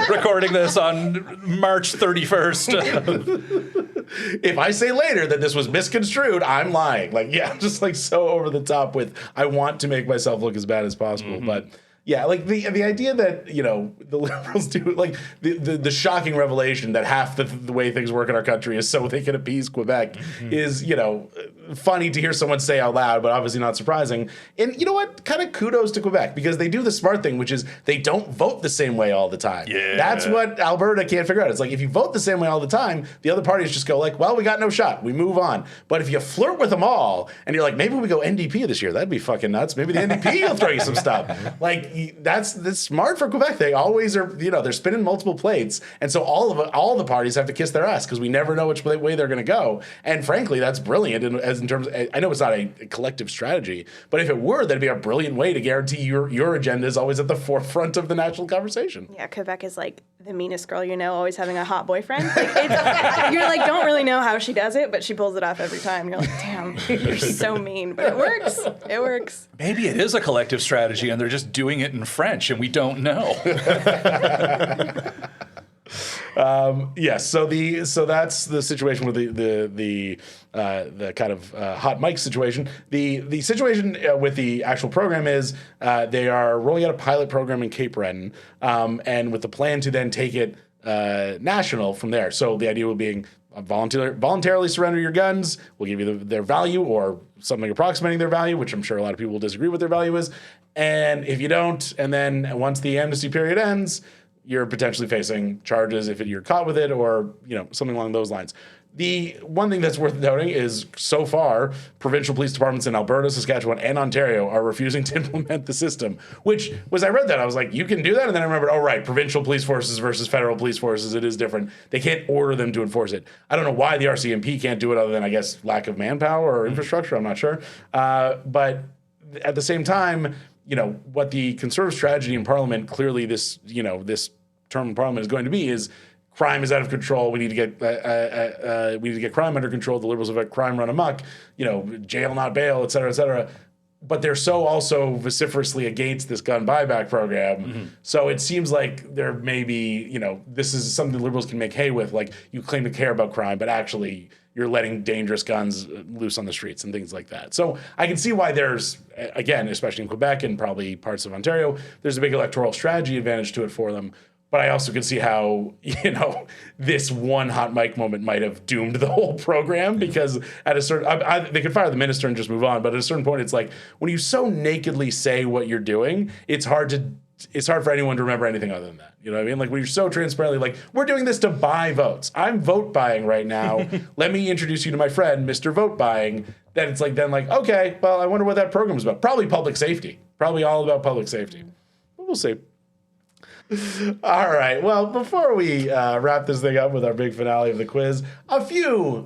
S4: recording this on March 31st.
S2: If I say later that this was misconstrued, I'm lying. Like, yeah, just like so over the top with, I want to make myself look as bad as possible. But yeah, like the idea that, you know, the liberals do, like the shocking revelation that half the way things work in our country is so they can appease Quebec is, you know, funny to hear someone say out loud, but obviously not surprising. And you know what? Kind of kudos to Quebec, because they do the smart thing, which is they don't vote the same way all the time.
S4: Yeah.
S2: That's what Alberta can't figure out. It's like, if you vote the same way all the time, the other parties just go like, well, we got no shot. We move on. But if you flirt with them all and you're like, maybe we go NDP this year, that'd be fucking nuts. Maybe the NDP will throw you some stuff. Like, that's smart for Quebec. They always are, you know, they're spinning multiple plates. And so all the parties have to kiss their ass because we never know which way they're going to go. And frankly, that's brilliant in terms of, I know it's not a collective strategy, but if it were, that'd be a brilliant way to guarantee your agenda is always at the forefront of the national conversation.
S3: Yeah, Quebec is like the meanest girl you know, always having a hot boyfriend. Like, you're like, don't really know how she does it, but she pulls it off every time. You're like, damn, you're so mean. But it works. It works.
S4: Maybe it is a collective strategy and they're just doing it in French and we don't know.
S2: Yes, so that's the situation with the kind of hot mic situation. The situation with the actual program is they are rolling out a pilot program in Cape Breton, and with the plan to then take it national from there. So the idea would be voluntarily surrender your guns. We'll give you their value or something approximating their value, which I'm sure a lot of people will disagree with their value is. And if you don't, and then once the amnesty period ends, you're potentially facing charges if you're caught with it, or something along those lines. The one thing that's worth noting is, so far, provincial police departments in Alberta, Saskatchewan, and Ontario are refusing to implement the system, which was, I read that, I was like, you can do that? And then I remembered, oh, right, provincial police forces versus federal police forces, it is different. They can't order them to enforce it. I don't know why the RCMP can't do it other than, I guess, lack of manpower or infrastructure, I'm not sure. But at the same time, what the Conservative strategy in Parliament, clearly this term in Parliament is going to be is, crime is out of control. We need to get crime under control. The Liberals have had crime run amok. Jail not bail, et cetera, et cetera. But they're so also vociferously against this gun buyback program. Mm-hmm. So it seems like there may be, this is something the Liberals can make hay with. Like, you claim to care about crime, but actually you're letting dangerous guns loose on the streets and things like that. So I can see why there's, again, especially in Quebec and probably parts of Ontario, there's a big electoral strategy advantage to it for them. But I also can see how, this one hot mic moment might have doomed the whole program, because at a certain, they could fire the minister and just move on. But at a certain point, it's like, when you so nakedly say what you're doing, it's hard for anyone to remember anything other than that. You know what I mean? Like, when you're so transparently like, we're doing this to buy votes. I'm vote buying right now. Let me introduce you to my friend, Mr. Vote Buying. Then it's like, okay, well, I wonder what that program is about. Probably public safety. Probably all about public safety. We'll see. All right. Well, before we wrap this thing up with our big finale of the quiz, a few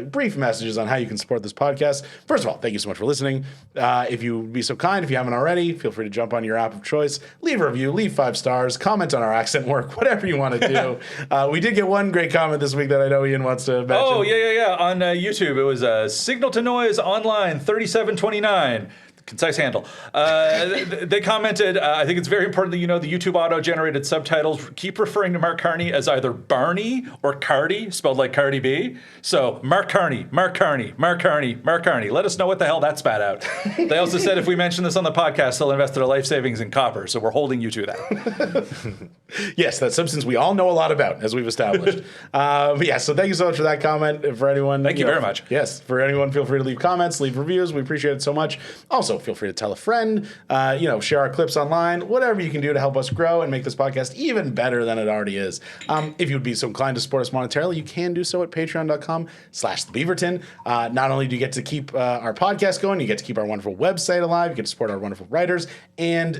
S2: brief messages on how you can support this podcast. First of all, thank you so much for listening. If you would be so kind, if you haven't already, feel free to jump on your app of choice, leave a review, leave 5 stars, comment on our accent work, whatever you want to do. We did get one great comment this week that I know Ian wants to mention.
S4: Oh, yeah. On YouTube, it was Signal to Noise Online 3729. Concise handle. They commented, I think it's very important that you know the YouTube auto-generated subtitles keep referring to Mark Carney as either Barney or Cardi, spelled like Cardi B. So, Mark Carney. Let us know what the hell that spat out. They also said if we mention this on the podcast, they'll invest their life savings in copper. So we're holding you to that.
S2: Yes, that substance we all know a lot about, as we've established. So thank you so much for that comment. For anyone,
S4: thank you very much.
S2: Yes, for anyone, feel free to leave comments, leave reviews. We appreciate it so much. Also, feel free to tell a friend, share our clips online, whatever you can do to help us grow and make this podcast even better than it already is. If you would be so inclined to support us monetarily, you can do so at patreon.com/thebeaverton. Not only do you get to keep our podcast going, you get to keep our wonderful website alive, you get to support our wonderful writers, and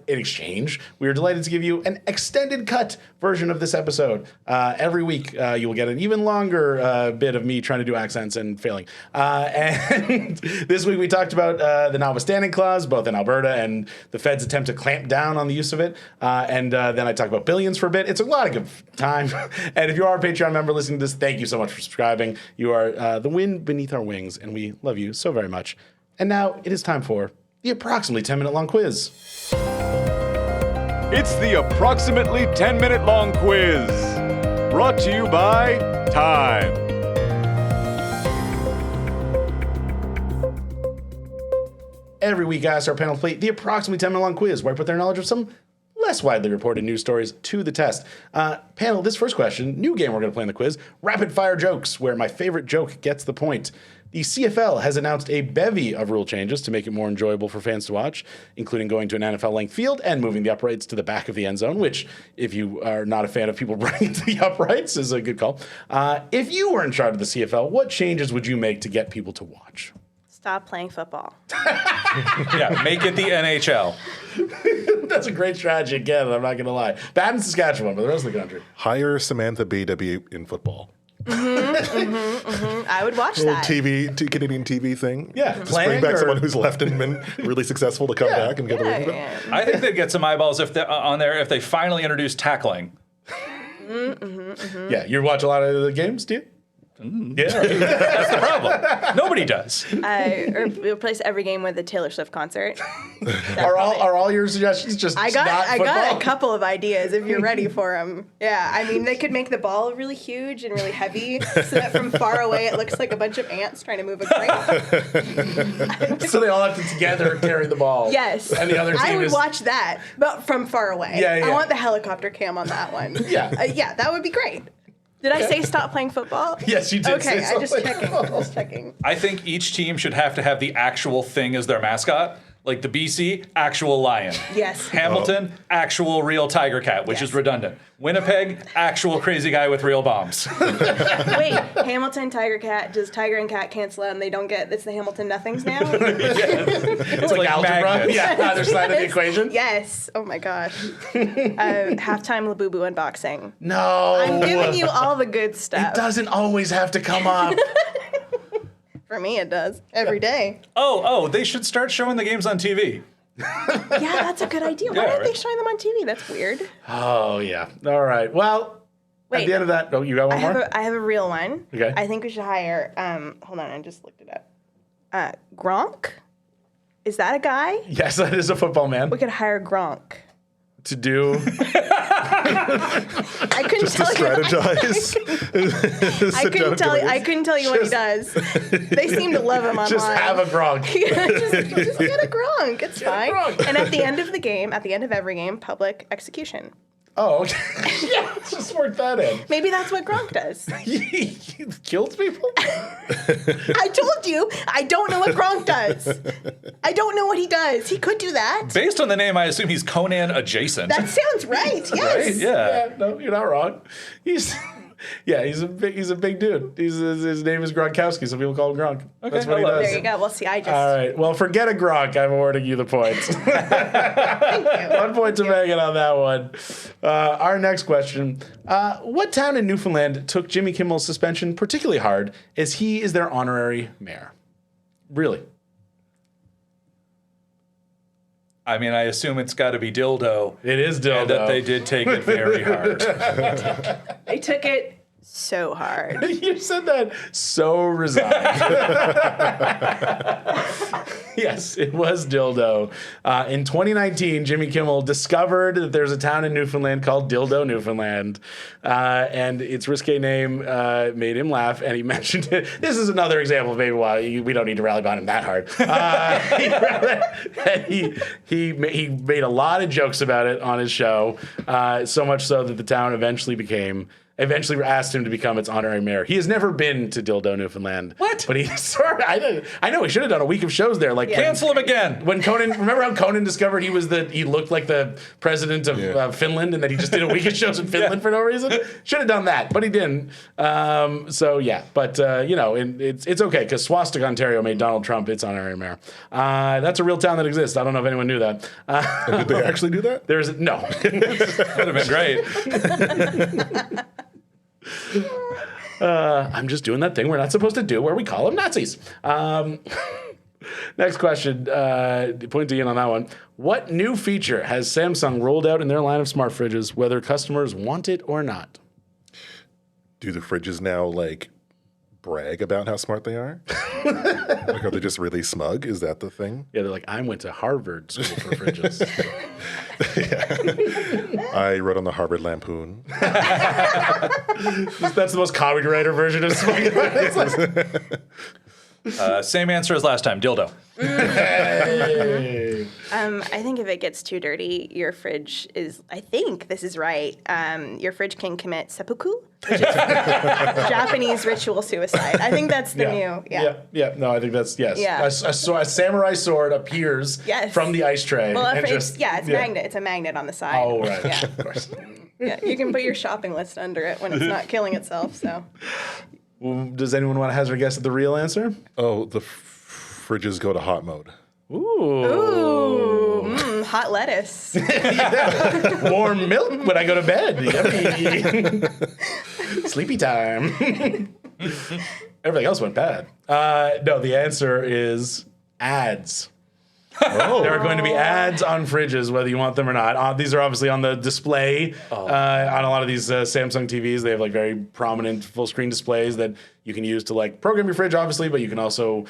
S2: in exchange, we are delighted to give you an extended cut version of this episode. Every week, you will get an even longer bit of me trying to do accents and failing. And this week, we talked about the notwithstanding clause, both in Alberta and the Fed's attempt to clamp down on the use of it. And then I talked about billions for a bit. It's a lot of good time. And if you are a Patreon member listening to this, thank you so much for subscribing. You are the wind beneath our wings, and we love you so very much. And now it is time for the approximately 10-minute long quiz.
S6: It's the approximately 10-minute long quiz. Brought to you by Time.
S2: Every week, I ask our panel to play the approximately 10-minute long quiz, where I put their knowledge of some less widely reported news stories to the test. Panel, this first question, new game we're going to play in the quiz, rapid fire jokes, where my favorite joke gets the point. The CFL has announced a bevy of rule changes to make it more enjoyable for fans to watch, including going to an NFL-length field and moving the uprights to the back of the end zone, which, if you are not a fan of people running to the uprights, is a good call. If you were in charge of the CFL, what changes would you make to get people to watch?
S3: Stop playing football.
S4: Yeah, make it the NHL.
S2: That's a great strategy. Again, I'm not going to lie. Bad in Saskatchewan, but the rest of the country.
S5: Hire Samantha BW in football.
S3: I would watch
S5: Little
S3: that.
S5: Canadian TV thing.
S2: Yeah,
S5: Just bring back someone who's left and been really successful to come back and get away with it.
S4: I think they'd get some eyeballs if on there if they finally introduce tackling.
S2: Yeah, you watch a lot of the games, do you? Yeah.
S4: That's the problem. Nobody does.
S3: Or replace every game with a Taylor Swift concert.
S2: Are all your suggestions just
S3: I
S2: not
S3: got
S2: football?
S3: a couple of ideas if you're ready for them. Yeah, I mean, they could make the ball really huge and really heavy so that from far away it looks like a bunch of ants trying to move a crate.
S2: So they all have to together carry the ball.
S3: Yes.
S2: And the other team
S3: I would
S2: is...
S3: watch that, but from far away.
S2: Yeah, yeah.
S3: I want the helicopter cam on that one.
S2: Yeah.
S3: Yeah, that would be great. Did I say stop playing football?
S2: Yes, you did
S3: Okay,
S2: say
S3: just checking.
S4: I think each team should have to have the actual thing as their mascot. Like the BC, actual lion.
S3: Yes.
S4: Hamilton, actual real tiger cat, which is redundant. Winnipeg, actual crazy guy with real bombs.
S3: Wait, Hamilton, Tiger Cat, does Tiger and Cat cancel out and they don't get, it's the Hamilton nothings now?
S2: It's like algebra.
S4: magnets.
S2: Yeah, other side of the equation.
S3: Yes. Oh my gosh. Halftime Labubu unboxing.
S2: No.
S3: I'm giving you all the good stuff.
S2: It doesn't always have to come up.
S3: For me, it does. Every day.
S4: Oh, they should start showing the games on TV.
S3: Yeah, that's a good idea. Why
S4: Yeah,
S3: aren't they
S4: right.
S3: showing them on TV? That's weird.
S2: Oh, yeah. All right. Well,
S3: Wait.
S2: at the end of that... Oh, you got one more?
S3: I have a real one.
S2: Okay.
S3: I think we should hire, hold on, I just looked it up. Gronk? Is that a guy?
S2: Yes, that is a football man.
S3: We could hire Gronk.
S2: To do...
S3: I couldn't
S5: Just to
S3: tell you.
S5: strategize.
S3: I couldn't tell you what he does. They seem to love him online.
S2: Just have a Gronk.
S3: just get a Gronk. It's fine.
S2: Gronk.
S3: And at the end of the game, at the end of every game, public execution.
S2: Oh, okay. Yeah, let's just work that in.
S3: Maybe that's what Gronk does.
S2: He kills people?
S3: I told you, I don't know what Gronk does. I don't know what he does. He could do that.
S4: Based on the name, I assume he's Conan adjacent.
S3: That sounds right. Yes.
S4: right? Yeah.
S2: No, you're not wrong. He's a big dude. His name is Gronkowski, so people call him Gronk. That's what he
S4: I love
S2: does.
S3: There you go. Well, see, I just.
S2: All right. Well, forget a Gronk. I'm awarding you the points.
S3: Thank you.
S2: 1 point to Megan on that one. Our next question. What town in Newfoundland took Jimmy Kimmel's suspension particularly hard as he is their honorary mayor? Really?
S4: I mean, I assume it's got to be Dildo.
S2: It is Dildo.
S4: And that they did take it very hard.
S3: They took it so hard.
S2: You said that so resigned. Yes, it was Dildo. In 2019, Jimmy Kimmel discovered that there's a town in Newfoundland called Dildo, Newfoundland. And its risque name made him laugh, and he mentioned it. This is another example of maybe why we don't need to rally behind him that hard. He made a lot of jokes about it on his show, so much so that the town eventually became eventually asked him to become its honorary mayor. He has never been to Dildo, Newfoundland.
S4: What?
S2: But I know he should have done a week of shows there. Like
S4: Cancel him again.
S2: when Conan, remember how Conan discovered he looked like the president of Finland, and that he just did a week of shows in Finland for no reason? Should have done that, but he didn't. It's okay because Swastika, Ontario made Donald Trump its honorary mayor. That's a real town that exists. I don't know if anyone knew that.
S5: Did they actually do that?
S2: No.
S4: That would have been great.
S2: I'm just doing that thing we're not supposed to do where we call them Nazis. Next question. Point to Ian on that one. What new feature has Samsung rolled out in their line of smart fridges, whether customers want it or not?
S5: Do the fridges now like brag about how smart they are? Like, are they just really smug? Is that the thing?
S2: Yeah, they're like, I went to Harvard School for Fridges.
S5: I wrote on the Harvard Lampoon.
S2: That's the most copywriter version of smug.
S4: Same answer as last time. Dildo.
S3: I think if it gets too dirty, your fridge is, I think this is right, your fridge can commit seppuku, which is Japanese ritual suicide. I think that's the new,
S2: No, I think that's, yes.
S3: Yeah.
S2: A samurai sword appears from the ice tray.
S3: Well,
S2: and
S3: it's magnet. It's a magnet on the side.
S2: Oh, right.
S3: Yeah.
S2: Of course.
S3: Yeah, you can put your shopping list under it when it's not killing itself, so.
S2: Does anyone want to hazard a guess at the real answer?
S5: Oh, the fridges go to hot mode.
S3: Ooh, hot lettuce.
S2: Warm milk when I go to bed. Yummy. Sleepy time. Everything else went bad. No, the answer is ads.
S5: Oh.
S2: There are going to be ads on fridges, whether you want them or not. These are obviously on the display on a lot of these Samsung TVs. They have like very prominent full screen displays that you can use to like program your fridge, obviously, but you can also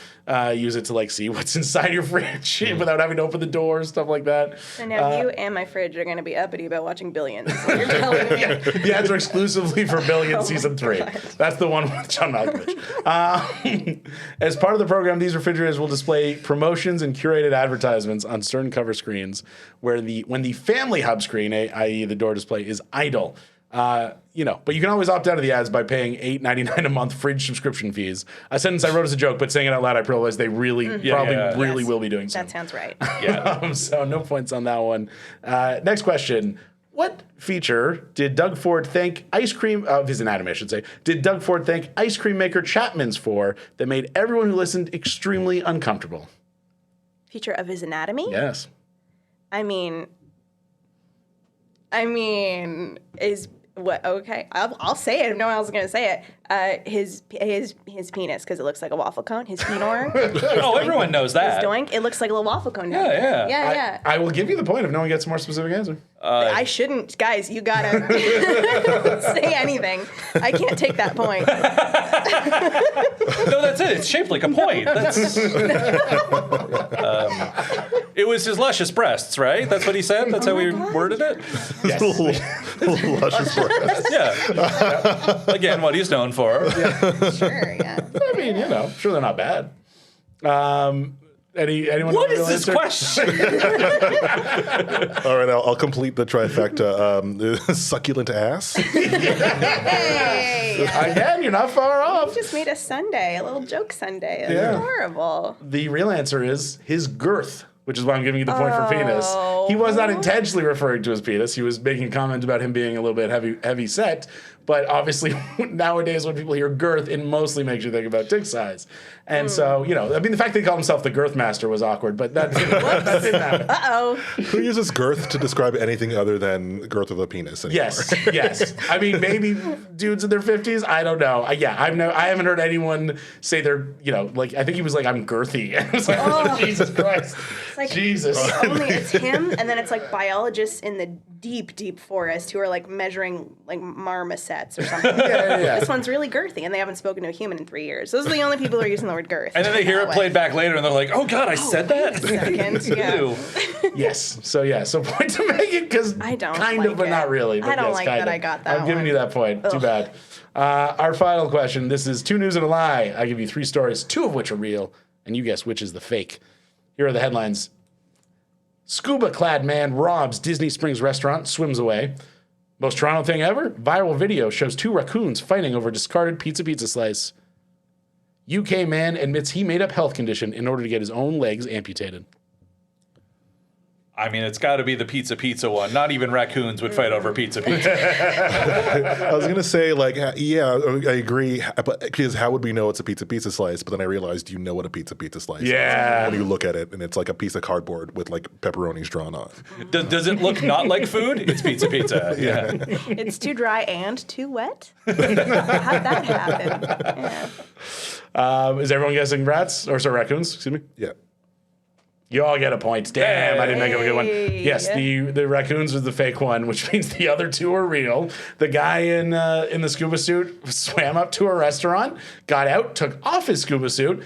S2: use it to like see what's inside your fridge without having to open the door, stuff like that.
S3: So now you and my fridge are going to be uppity about watching Billions. Is what you're telling me.
S2: The ads are exclusively for Billions Season 3. God. That's the one with John Malkovich. As part of the program, these refrigerators will display promotions and curated advertisements on certain cover screens when the Family Hub screen, i.e. the door display, is idle. But you can always opt out of the ads by paying $8.99 a month fridge subscription fees. A sentence I wrote as a joke, but saying it out loud, I realized they really will be doing so.
S3: That sounds right.
S4: Yeah.
S2: So no points on that one. Next question. What feature did Doug Ford thank ice cream, of his anatomy, I should say, did Doug Ford thank ice cream maker Chapman's for that made everyone who listened extremely uncomfortable?
S3: Feature of his anatomy?
S2: Yes.
S3: I mean, is what? Okay, I'll say it if no one else is gonna say it. His penis, because it looks like a waffle cone. His penor.
S4: Oh, everyone knows that.
S3: His doink. It looks like a little waffle cone.
S4: Yeah.
S2: I will give you the point if no one gets a more specific answer.
S3: I shouldn't, guys. You gotta say anything. I can't take that point.
S4: No, that's it. It's shaped like a point. That's, it was his luscious breasts, right? That's what he said? That's how we worded it?
S2: Yes.
S5: Luscious breasts.
S4: Yeah. Again, what he's known for.
S3: Sure, yeah.
S2: I mean, sure they're not bad. Anyone?
S4: What is this question?
S5: All right, I'll complete the trifecta. Succulent ass.
S3: Hey!
S2: Again, you're not far off.
S3: Just made a Sunday, a little joke Sunday. That's
S2: Yeah.
S3: horrible.
S2: The real answer is his girth, which is why I'm giving you the point for penis. He was not intentionally referring to his penis. He was making a comment about him being a little bit heavy set. But obviously, nowadays, when people hear girth, it mostly makes you think about dick size. And so, the fact that he called himself the girth master was awkward, but that didn't happen.
S3: Uh-oh.
S5: Who uses girth to describe anything other than girth of a penis anymore?
S2: Yes. I mean, maybe dudes in their 50s. I don't know. I haven't heard anyone say they're, I think he was like, I'm girthy. I was like, oh, Jesus Christ.
S3: Like,
S2: Jesus.
S3: Only it's him, and then it's like biologists in the deep, deep forest who are like measuring like marmosets or something.
S2: Yeah.
S3: This one's really girthy, and they haven't spoken to a human in 3 years. Those are the only people who are using the word girth.
S4: And then they hear it played back later, and they're like, "Oh God, I said that."
S3: Second, yeah.
S4: Ew.
S2: Yes. So point to Megan because
S3: I don't
S2: kind
S3: like
S2: of, but
S3: it.
S2: not really. But
S3: I don't
S2: yes,
S3: like
S2: kind
S3: that
S2: of.
S3: I got that
S2: I'm giving you that point. Ugh. Too bad. Our final question. This is 2 news and a lie. I give you 3 stories, 2 of which are real, and you guess which is the fake. Here are the headlines. Scuba-clad man robs Disney Springs restaurant, swims away. Most Toronto thing ever? Viral video shows 2 raccoons fighting over discarded pizza slice. UK man admits he made up health condition in order to get his own legs amputated.
S4: I mean, it's got to be the pizza one. Not even raccoons would fight over pizza.
S5: I was gonna say, like, yeah, I agree, but because how would we know it's a pizza slice? But then I realized you know what a pizza slice is.
S2: Yeah.
S5: When you look at it, and it's like a piece of cardboard with like pepperonis drawn on.
S4: Does it look not like food? It's pizza. Yeah.
S3: It's too dry and too wet. How'd that happen? Yeah.
S2: Is everyone guessing raccoons? Excuse me.
S5: Yeah.
S2: You all get a point. Damn, I didn't make up a good one. Yes, the raccoons was the fake one, which means the other 2 are real. The guy in the scuba suit swam up to a restaurant, got out, took off his scuba suit,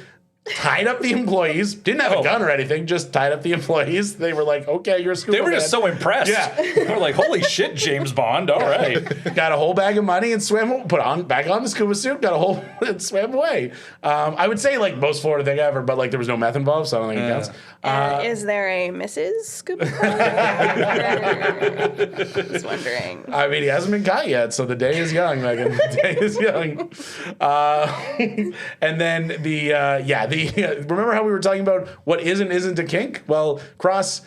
S2: tied up the employees, didn't have a gun or anything, just tied up the employees. They were like, okay, you're a scuba
S4: They were just
S2: man.
S4: so impressed.
S2: Yeah.
S4: They were like, holy shit, James Bond. All right.
S2: Got a whole bag of money and back on the scuba suit, got a whole and swam away. I would say like most Florida thing ever, but like there was no meth involved, so I don't think it counts.
S3: Is there a Mrs. Scuba? Just wondering.
S2: I mean, he hasn't been caught yet, so the day is young, Megan. The day is young. And then remember how we were talking about what isn't a kink? Well, cross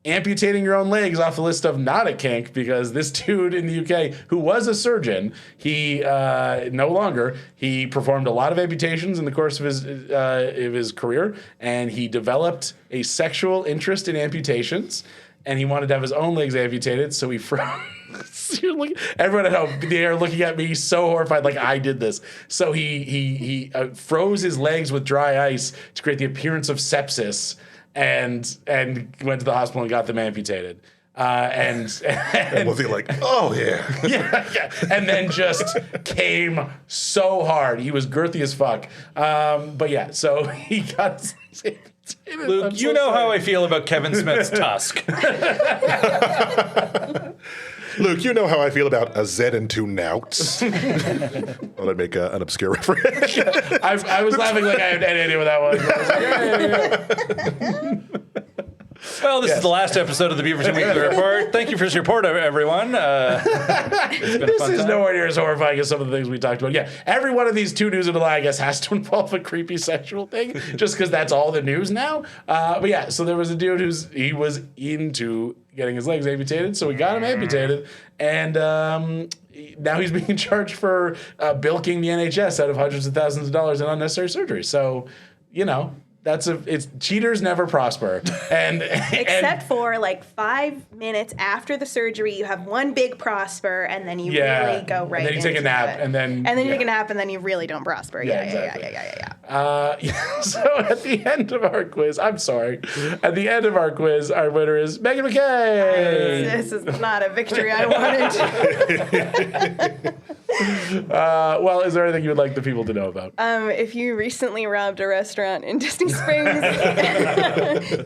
S2: amputating your own legs off the list of not a kink, because this dude in the UK who was a surgeon, he no longer, he performed a lot of amputations in the course of his career, and he developed a sexual interest in amputations, and he wanted to have his own legs amputated, so he everyone at home, they are looking at me so horrified, like I did this. So he froze his legs with dry ice to create the appearance of sepsis, and went to the hospital and got them amputated. And
S5: was he like, oh yeah.
S2: yeah, and then just came so hard. He was girthy as fuck. But yeah, so he got.
S4: Luke, you know how I feel about Kevin Smith's tusk.
S5: Luke, you know how I feel about a Z and 2 nouts. Thought I'd make an obscure reference.
S2: I was laughing like I had any idea what that was.
S4: Well, this is the last episode of the Beaverton Weekly Report. Thank you for your support, everyone. It's been a
S2: This
S4: fun
S2: is
S4: time.
S2: nowhere near as horrifying as some of the things we talked about. Yeah, every one of these 2 news in a lie, I guess, has to involve a creepy sexual thing, just because that's all the news now. But yeah, so there was a dude he was into getting his legs amputated, so we got him amputated, and now he's being charged for bilking the NHS out of hundreds of thousands of dollars in unnecessary surgery. So, you know. It's cheaters never prosper,
S3: Except for like 5 minutes after the surgery, you have one big prosper, and then you really go right.
S2: And then you take a nap, and then
S3: you take a nap, and then you really don't prosper.
S2: Exactly.
S3: Yeah.
S2: So at the end of our quiz, our winner is Megan MacKay.
S3: This is not a victory I wanted.
S2: Well, is there anything you would like the people to know about?
S3: If you recently robbed a restaurant in Disney Springs,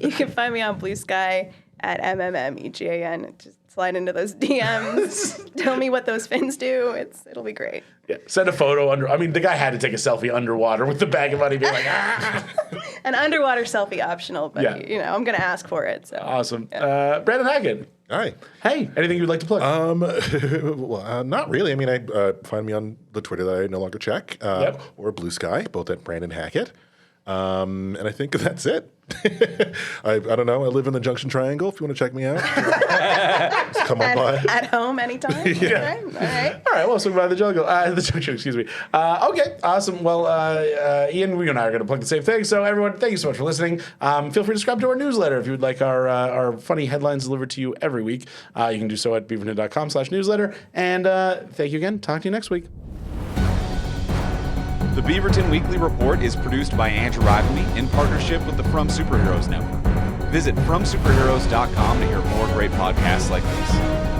S3: you can find me on Blue Sky at MMMEGAN. Just slide into those DMs. Tell me what those fins do. It'll be great.
S2: Yeah, send a photo under. I mean, the guy had to take a selfie underwater with the bag of money, being like, ah.
S3: An underwater selfie optional, but I'm gonna ask for it. So
S2: Awesome.
S3: Yeah.
S2: Brandon Hackett.
S5: Hi.
S2: Hey, anything you'd like to plug?
S5: Well, not really. I mean, find me on the Twitter that I no longer check, or Blue Sky, both at Brandon Hackett. And I think that's it. I don't know. I live in the Junction Triangle. If you want to check me out, just come on by.
S3: At home anytime.
S2: Yeah.
S3: All right.
S2: All right, well, swing by the junction, excuse me. Okay, awesome. Well, Ian, we and I are going to plug the same thing. So, everyone, thank you so much for listening. Feel free to subscribe to our newsletter if you would like our funny headlines delivered to you every week. You can do so at beaverton.com/newsletter. And thank you again. Talk to you next week.
S6: The Beaverton Weekly Report is produced by Andrew Ivory in partnership with the From Superheroes Network. Visit FromSuperheroes.com to hear more great podcasts like this.